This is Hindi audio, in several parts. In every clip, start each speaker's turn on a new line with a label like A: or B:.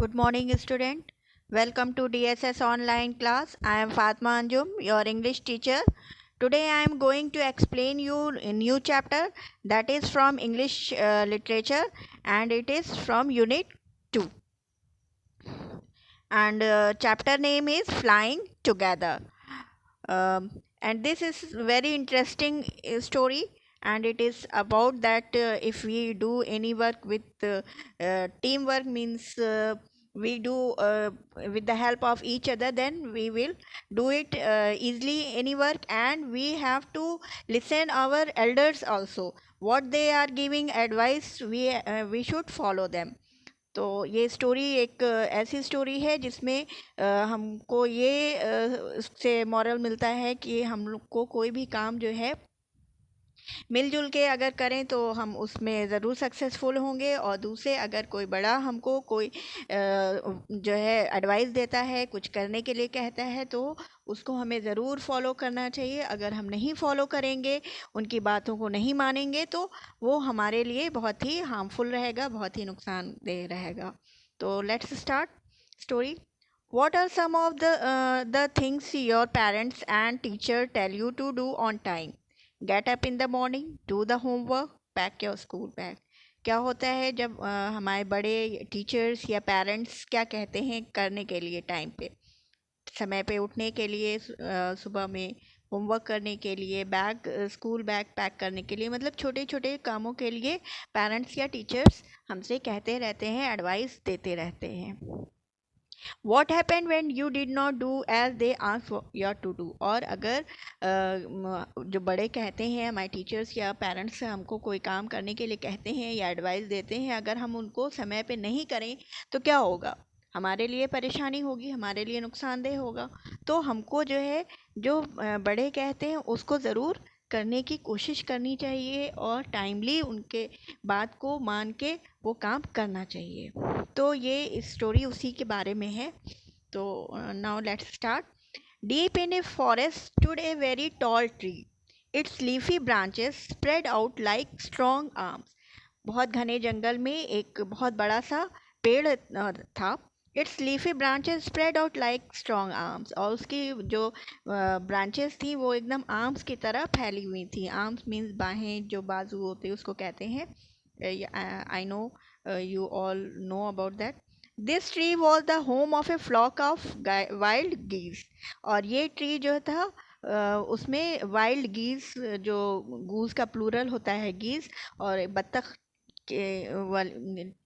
A: Good morning, student. Welcome to DSS online class. I am Fatma Anjum, your English teacher. Today I am going to explain you a new chapter that is from English literature, and it is from Unit 2. And chapter name is Flying Together. And this is very interesting story, and it is about that if we do any work with teamwork means we do with the help of each other, then we will do it easily any work, and we have to listen our elders also. What they are giving advice, we should follow them. तो ये स्टोरी एक ऐसी स्टोरी है जिसमें हमको ये उससे मॉरल मिलता है कि हम लोग को कोई भी काम जो है मिलजुल के अगर करें तो हम उसमें ज़रूर सक्सेसफुल होंगे। और दूसरे अगर कोई बड़ा हमको कोई जो है एडवाइस देता है, कुछ करने के लिए कहता है, तो उसको हमें ज़रूर फॉलो करना चाहिए। अगर हम नहीं फॉलो करेंगे, उनकी बातों को नहीं मानेंगे, तो वो हमारे लिए बहुत ही हार्मफुल रहेगा, बहुत ही नुकसानदेह रहेगा। तो let's start story. What are some of the things your parents and teacher tell you to do on time? Get up in the morning, do the homework, pack your school bag. क्या होता है जब हमारे बड़े टीचर्स या पेरेंट्स क्या कहते हैं करने के लिए, टाइम पे, समय पे उठने के लिए, सुबह में होमवर्क करने के लिए, बैग स्कूल बैग पैक करने के लिए, मतलब छोटे छोटे कामों के लिए पेरेंट्स या टीचर्स हमसे कहते रहते हैं, एडवाइस देते रहते हैं। What happen when you did not do as they ask you to do. और अगर जो बड़े कहते हैं, हमारे टीचर्स या पेरेंट्स हमको कोई काम करने के लिए कहते हैं या एडवाइस देते हैं, अगर हम उनको समय पे नहीं करें तो क्या होगा? हमारे लिए परेशानी होगी, हमारे लिए नुकसानदेह होगा। तो हमको जो है, जो बड़े कहते हैं उसको ज़रूर करने की कोशिश करनी चाहिए और टाइमली उनके बात को मान के वो काम करना चाहिए। तो ये स्टोरी उसी के बारे में है। तो now let's start. Deep in a forest stood a very tall tree, it's leafy branches spread out like strong arms. बहुत घने जंगल में एक बहुत बड़ा सा पेड़ था। It's leafy branches spread out like strong arms, और उसकी जो ब्रांचेस थी वो एकदम आर्म्स की तरह फैली हुई थी। आर्म्स मीन्स बाहें, जो बाजू होते हैं उसको कहते हैं। I know you all know about that. This tree was the home of a flock of wild geese. और ये ट्री जो था उसमें वाइल्ड गीज, जो गूज का प्लूरल होता है गीज, और बत्तख के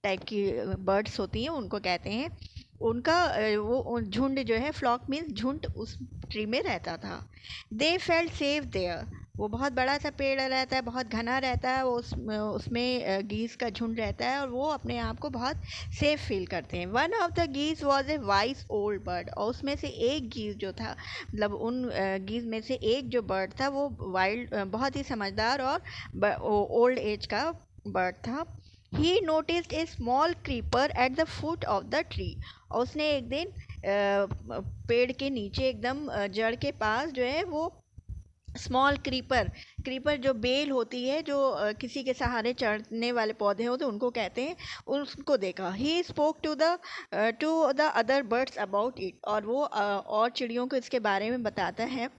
A: टाइप की बर्ड्स होती हैं, उनको कहते हैं। उनका वो झुंड जो है, फ्लॉक मीन्स झुंड, उस ट्री में रहता था। They felt safe there. वो बहुत बड़ा सा पेड़ रहता है, बहुत घना रहता है, वो उसमें गीज़ का झुंड रहता है, और वो अपने आप को बहुत सेफ फील करते हैं। One of the geese was a vice old bird. और उसमें से एक गीज़ जो था, मतलब उन गीज़ में से एक जो बर्ड था, वो वाइल्ड, बहुत ही समझदार और ओल्ड एज का बर्ड था। ही noticed A small creeper at the foot of the tree. और उसने एक दिन पेड़ के नीचे एकदम जड़ के पास जो है, वो स्मॉल क्रीपर, क्रीपर जो बेल होती है, जो किसी के सहारे चढ़ने वाले पौधे होते हैं, उनको कहते हैं, उसको देखा। He spoke to the other birds about it. और वो और चिड़ियों को इसके बारे में बताता है।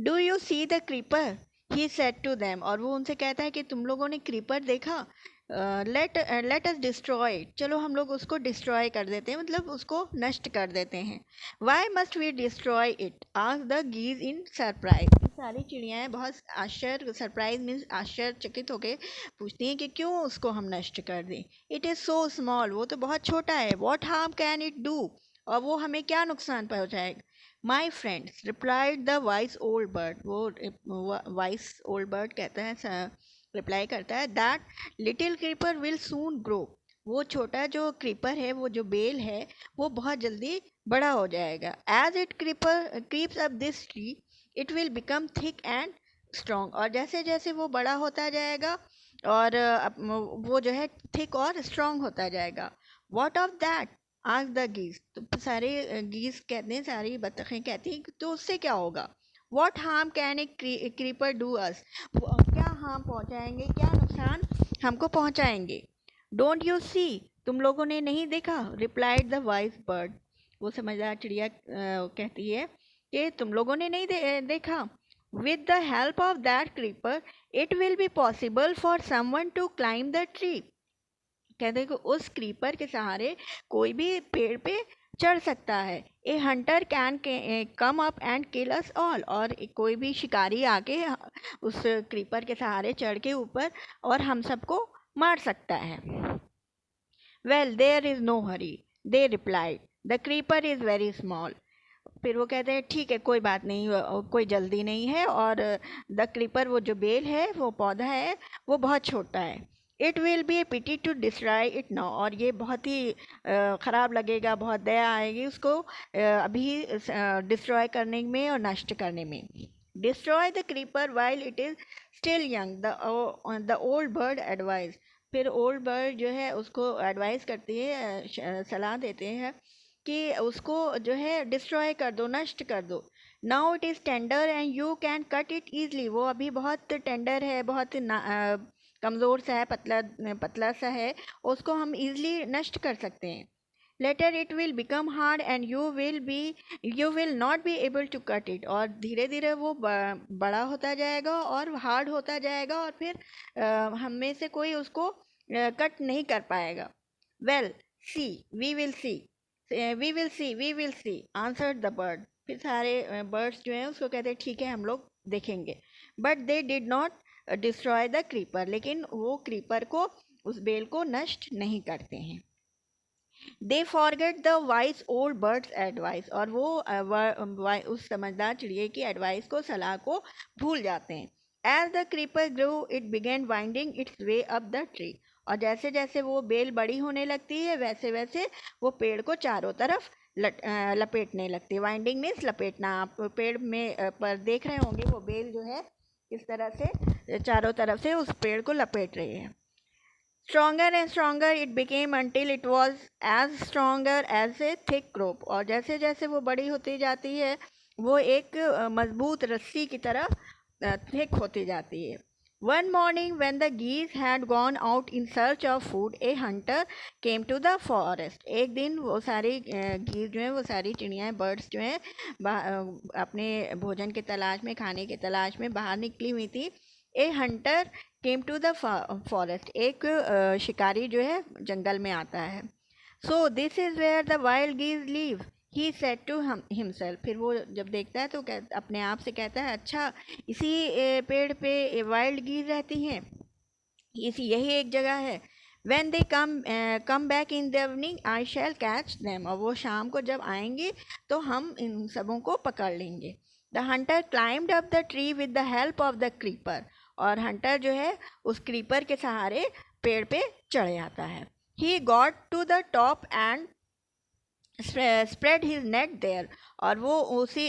A: Do you see the creeper, he said to them. और वो उनसे कहता है कि तुम लोगों ने क्रीपर देखा? लेट अस डिस्ट्रॉय, चलो हम लोग उसको डिस्ट्रॉय कर देते हैं, मतलब उसको नष्ट कर देते हैं। Why must we destroy it, asked the geese in surprise. सारी चिड़ियाएँ बहुत आश्चर्य, सरप्राइज मीन्स आश्चर्यचकित होकर पूछती हैं कि क्यों उसको हम नष्ट कर दें। इट इज़ सो स्मॉल, वो तो बहुत छोटा है। What harm can it do, और वो हमें क्या नुकसान पहुँचाएगा? My friends replied the vice old bird. वो वाइस ओल्ड बर्ड कहता है, रिप्लाई करता है, that little creeper will soon grow. वो छोटा जो क्रीपर है, वो जो बेल है, वो बहुत जल्दी बड़ा हो जाएगा। As it creeps up this tree, it will become thick and strong. और जैसे जैसे वो बड़ा होता जाएगा, और वो जो है थिक और स्ट्रॉन्ग होता जाएगा। What of that, ask the geese. तो सारे गीज कहते हैं, सारी बत्तखें कहती हैं, तो उससे क्या होगा? What harm can a creeper do us, क्या हार्म पहुँचाएंगे, क्या नुकसान हमको पहुँचाएंगे? डोंट यू सी, तुम लोगों ने नहीं देखा? रिप्लाइड द वाइज बर्ड, वो समझदार चिड़िया कहती है कि तुम लोगों ने नहीं देखा? With the help of that creeper it will be possible for someone to climb the tree. कहते हैं कि उस क्रीपर के सहारे कोई भी पेड़ पे चढ़ सकता है। ए Hunter can come up and kill us all, और कोई भी शिकारी आके उस क्रीपर के सहारे चढ़ के ऊपर और हम सबको मार सकता है। Well there is no hurry, they replied, the creeper is very small. फिर वो कहते हैं ठीक है, कोई बात नहीं, कोई जल्दी नहीं है, और द क्रीपर, वो जो बेल है, वो पौधा है, वो बहुत छोटा है। It will be a pity to destroy it now, और ये बहुत ही ख़राब लगेगा, बहुत दया आएगी उसको अभी डिस्ट्रॉय करने में और नष्ट करने में। Destroy the creeper while it is still young, the old bird advise. फिर ओल्ड बर्ड जो है उसको एडवाइस करती है, सलाह देते हैं कि उसको जो है डिस्ट्रॉय कर दो, नष्ट कर दो। Now it is tender and you can cut it easily, वो अभी बहुत टेंडर है, बहुत कमज़ोर सा है, पतला पतला सा है, उसको हम ईजली नष्ट कर सकते हैं। Later it will become hard and you will not be able to cut it, और धीरे धीरे वो बड़ा होता जाएगा और हार्ड होता जाएगा, और फिर हम में से कोई उसको कट नहीं कर पाएगा। Well see we will see, we will see, we will see answered the bird. फिर सारे बर्ड्स जो हैं उसको कहते हैं ठीक है, हम लोग देखेंगे। But they did not destroy the creeper, लेकिन वो क्रीपर को, उस बेल को नष्ट नहीं करते हैं। They forget the wise old birds advice, और वो उस समझदार चिड़िया की एडवाइस को, सलाह को भूल जाते हैं। As the creeper grow it began winding its way up the tree, और जैसे जैसे वो बेल बड़ी होने लगती है वैसे वैसे वो पेड़ को चारों तरफ लपेटने लगती है। वाइंडिंग मीन्स लपेटना। आप पेड़ में पर देख रहे होंगे वो बेल जो है किस तरह से चारों तरफ से उस पेड़ को लपेट रही है। Stronger and stronger it became until it was as stronger as a thick rope, और जैसे जैसे वो बड़ी होती जाती है वो एक मजबूत रस्सी की तरह थिक होती जाती है। One morning when the geese had gone out in search of food, a hunter came to the forest. एक दिन वो सारी गीज जो हैं, वो सारी चिड़ियाँ, बर्ड्स जो हैं अपने भोजन के तलाश में, खाने के तलाश में बाहर निकली हुई थी। A hunter came to the forest, एक शिकारी जो है जंगल में आता है। So this is where the wild geese live, he said to himself. फिर वो जब देखता है तो अपने आप से कहता है, अच्छा इसी पेड़ पे वाइल्ड गीज रहती हैं, यही एक जगह है। When they come back in the evening, I shall catch them. और वो शाम को जब आएंगे तो हम इन सबों को पकड़ लेंगे। The hunter climbed up the tree with the help of the creeper. और हंटर जो है उस क्रीपर के सहारे पेड़ पे चढ़ जाता है। He got to the top and spread his net there, और वो उसी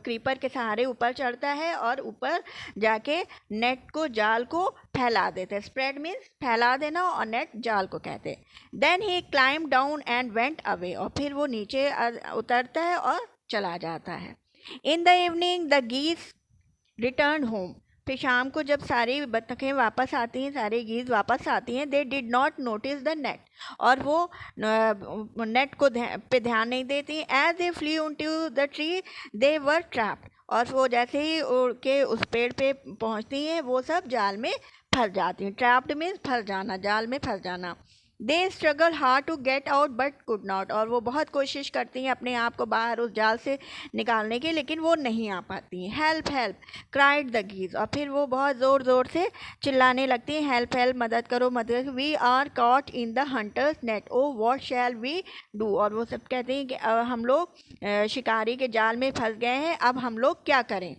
A: क्रीपर के सहारे ऊपर चढ़ता है और ऊपर जाके नेट को, जाल को फैला देते हैं। स्प्रेड मीन्स फैला देना, और नेट जाल को कहते हैं। Then he climb down and went away, और फिर वो नीचे उतरता है और चला जाता है। इन द इवनिंग द गीस रिटर्न होम, फिर शाम को जब सारी बत्तखें वापस आती हैं, सारी गीज वापस आती हैं, they did not notice the net, और वो नेट को पे ध्यान नहीं देती। As they flew into the tree they were trapped, और वो जैसे ही उड़ के उस पेड़ पे पहुंचती हैं वो सब जाल में फंस जाती हैं। ट्रैप्ड मीन्स फंस जाना, जाल में फंस जाना। They struggle hard to get out but could not, और वो बहुत कोशिश करती हैं अपने आप को बाहर उस जाल से निकालने की, लेकिन वो नहीं आ पाती हैं। हेल्प हेल्प क्राइड द गीज, और फिर वो बहुत ज़ोर ज़ोर से चिल्लाने लगती हैं, हेल्प हेल्प, मदद करो मदद, we are caught in the hunter's net, oh what shall we do, और वो सब कहते हैं कि हम लोग शिकारी के जाल में फंस गए हैं, अब हम लोग क्या करें।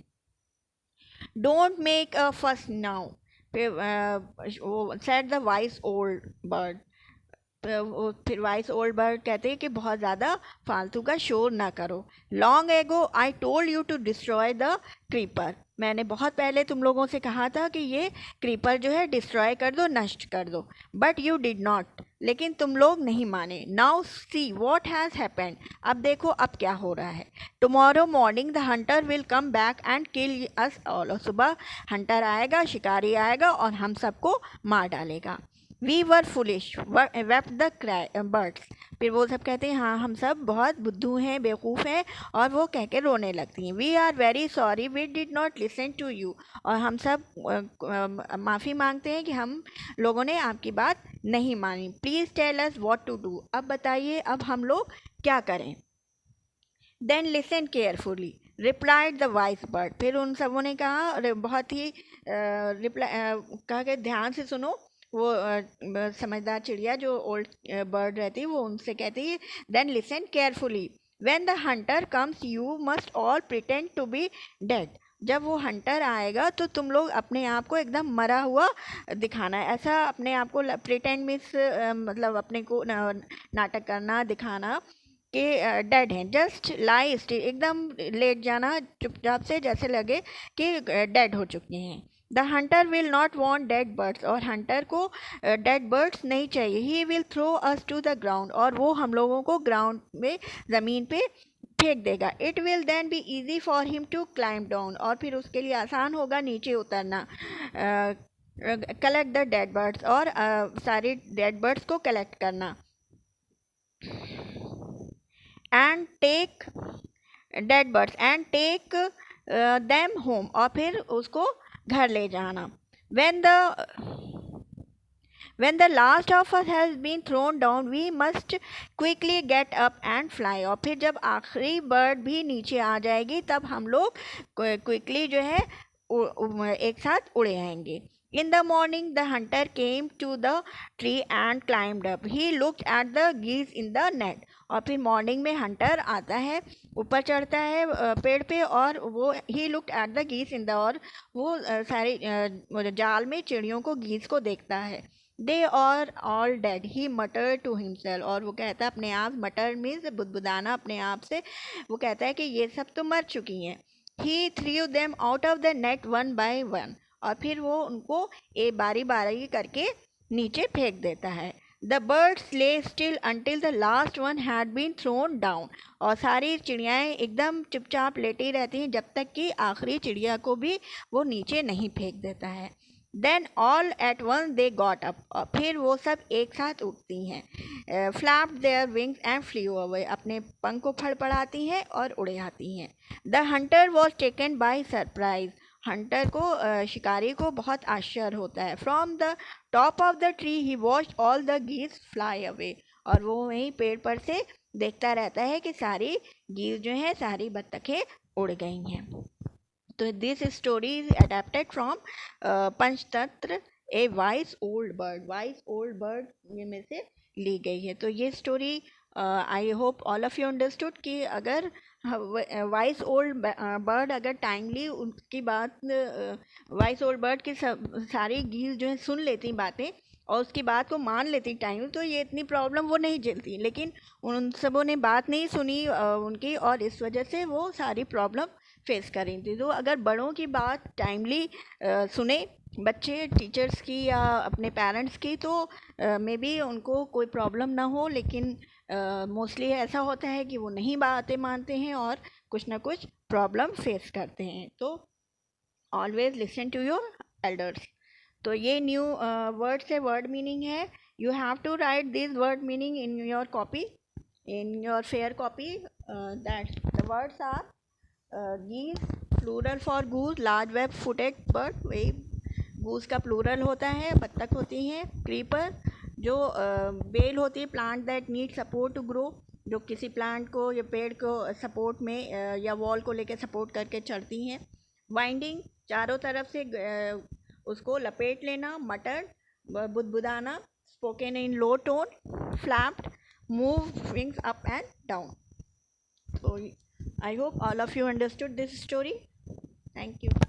A: डोंट मेक अ फस now, said the vice old bird, फिर वाइस ओल्ड बर्ड कहते हैं कि बहुत ज़्यादा फालतू का शोर ना करो। Long ago I told you to destroy the creeper, मैंने बहुत पहले तुम लोगों से कहा था कि ये क्रीपर जो है डिस्ट्रॉय कर दो, नष्ट कर दो। बट यू डिड नॉट, लेकिन तुम लोग नहीं माने। Now see what has happened, अब देखो अब क्या हो रहा है। Tomorrow morning the hunter will come back and kill us all, और सुबह हंटर आएगा, शिकारी आएगा और हम सबको मार डालेगा। We were foolish wept the birds. फिर वो सब कहते हैं हाँ हम सब बहुत बुद्धू हैं, बेवकूफ़ हैं, और वो कह के रोने लगती हैं। We are very sorry we did not listen to you. और हम सब माफ़ी मांगते हैं कि हम लोगों ने आपकी बात नहीं मानी। Please tell us what to do. अब बताइए अब हम लोग क्या करें। Then listen carefully replied the wise bird. फिर उन सबों ने कहा, बहुत ही कहा कि ध्यान से सुनो। वो समझदार चिड़िया जो ओल्ड बर्ड रहती है वो उनसे कहती है, then listen carefully when the hunter comes you must all pretend to be dead. जब वो हंटर आएगा तो तुम लोग अपने आप को एकदम मरा हुआ दिखाना है। ऐसा अपने आप को प्रिटेंड मीन्स मतलब अपने को नाटक करना, दिखाना कि डेड हैं। जस्ट लाई स्टिल, एकदम लेट जाना चुपचाप से, जैसे लगे कि डेड हो चुके हैं। The hunter will not want dead birds. और हंटर को डेड बर्ड्स नहीं चाहिए। He will throw us to the ground. और वो हम लोगों को ग्राउंड में, ज़मीन पे फेंक देगा। It will then be easy for him to climb down. और फिर उसके लिए आसान होगा नीचे उतरना। Collect the dead birds. और सारे डेड बर्ड्स को कलेक्ट करना। And take dead birds and take them home. और फिर उसको घर ले जाना। When the last of us has been thrown down, we must quickly get up and fly। और फिर जब आखिरी बर्ड भी नीचे आ जाएगी तब हम लोग क्विकली जो है एक साथ उड़े आएंगे। In the morning, the hunter came to the tree and climbed up. He looked at the geese in the net। और फिर मॉर्निंग में हंटर आता है, ऊपर चढ़ता है पेड़ पे, और वो ही लुक्ड एट द गीस इन द, और वो सारे जाल में चिड़ियों को, गीस को देखता है। दे आर ऑल डेड ही मटर टू हिमसेल्फ। और वो कहता है अपने आप, मटर मीन्स बुदबुदाना, अपने आप से वो कहता है कि ये सब तो मर चुकी हैं। He threw them out of the net one by one. और फिर वो उनको बारी बारी करके नीचे फेंक देता है। The birds lay still until the last one had been thrown down. और सारी चिड़ियाएँ एकदम चुपचाप लेटी रहती हैं जब तक कि आखिरी चिड़िया को भी वो नीचे नहीं फेंक देता है। Then all at once they got up. और फिर वो सब एक साथ उठती हैं। Flapped their wings and flew away. अपने पंख को फड़फड़ाती हैं और उड़े आती हैं। The hunter was taken by surprise. Hunter को, शिकारी को बहुत आश्चर्य होता है। From the top of the tree he watched all the geese fly away. और वो वहीं पेड़ पर से देखता रहता है कि सारी गीज जो हैं, सारी बत्तखें उड़ गई हैं। तो this story is adapted from Panchatantra A vice old bird. Vice old bird में से ली गई है। तो ये story I hope all of you understood कि अगर वाइस ओल्ड बर्ड अगर टाइमली उसकी बात, वाइस ओल्ड बर्ड की सारी गीज जो है सुन लेती बातें और उसकी बात को मान लेती टाइम, तो ये इतनी प्रॉब्लम वो नहीं झेलती। लेकिन उन सबों ने बात नहीं सुनी उनकी, और इस वजह से वो सारी प्रॉब्लम फेस कर रही थी। तो अगर बड़ों की बात टाइमली सुने बच्चे, टीचर्स की या अपने पेरेंट्स की, तो मे बी उनको कोई प्रॉब्लम ना हो। लेकिन मोस्टली ऐसा होता है कि वो नहीं बातें मानते हैं और कुछ ना कुछ प्रॉब्लम फेस करते हैं। तो always listen to your elders. तो ये न्यू वर्ड से वर्ड मीनिंग है। You have to write this word meaning in your copy, in your fair copy. That the words are geese, plural for goose, large web footed bird, वही गूज का प्लूरल होता है, बत्तख होती हैं। क्रीपर जो बेल होती है, plant that need support to grow, जो किसी प्लांट को या पेड़ को सपोर्ट में या वॉल को लेकर सपोर्ट करके चढ़ती हैं। वाइंडिंग, चारों तरफ से उसको लपेट लेना। मटर, बुदबुदाना, spoken in low tone. Flapped, move wings up and down. So I hope all of you understood this story. Thank you.